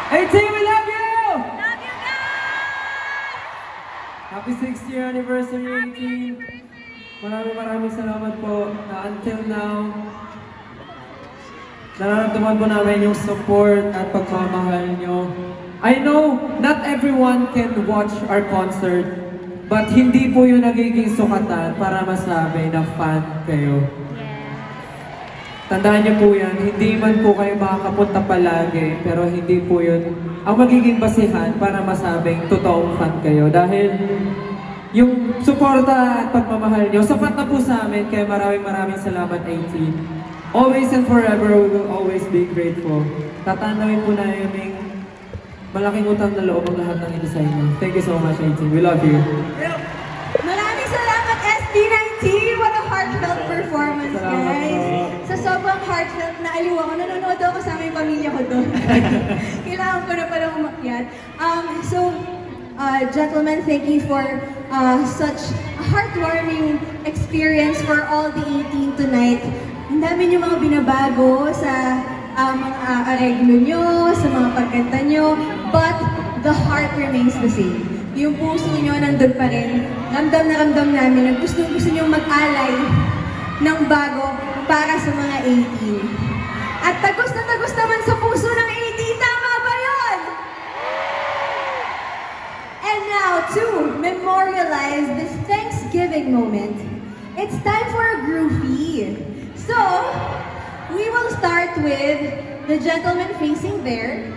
Hey team, we love you! Love you guys! Happy 6th year anniversary, team. Maraming salamat po na until now, nararamdaman po namin yung support at pagmamahal nyo. I know not everyone can watch our concert, but hindi po yung nagiging sukatan para masabi na fan kayo. Tandaan niyo po yan, hindi man po kayo makakapunta palagi, pero hindi po yun ang magiging basihan para masabing totoong fan kayo. Dahil yung suporta at pagmamahal niyo, sapat na po sa amin, kaya maraming salamat 18. Always and forever, we will always be grateful. Tatanawin po namin malaking utang na loob ang lahat ng ito sa inyo. Thank you so much, 18. We love you. Maraming salamat, SB19! What a heartfelt performance, Salamat guys! po. Sa sobrang heartfelt na aliw ako, nanonood ako sa aming pamilya ko doon. Kailangan ko na pala umakyat. Gentlemen, thank you for such a heartwarming experience for all the 18 tonight. Ang dami niyo mga binabago sa mga areglo nyo, sa mga pagkanta nyo, but the heart remains the same. Yung puso nyo nandun pa rin. Ramdam na ramdam namin na gusto nyo mag-alay ng bago para sa mga 18. At tagos na tagos naman sa puso ng 18, tama ba yun? And now, to memorialize this Thanksgiving moment, it's time for a groovy. So, we will start with the gentleman facing there.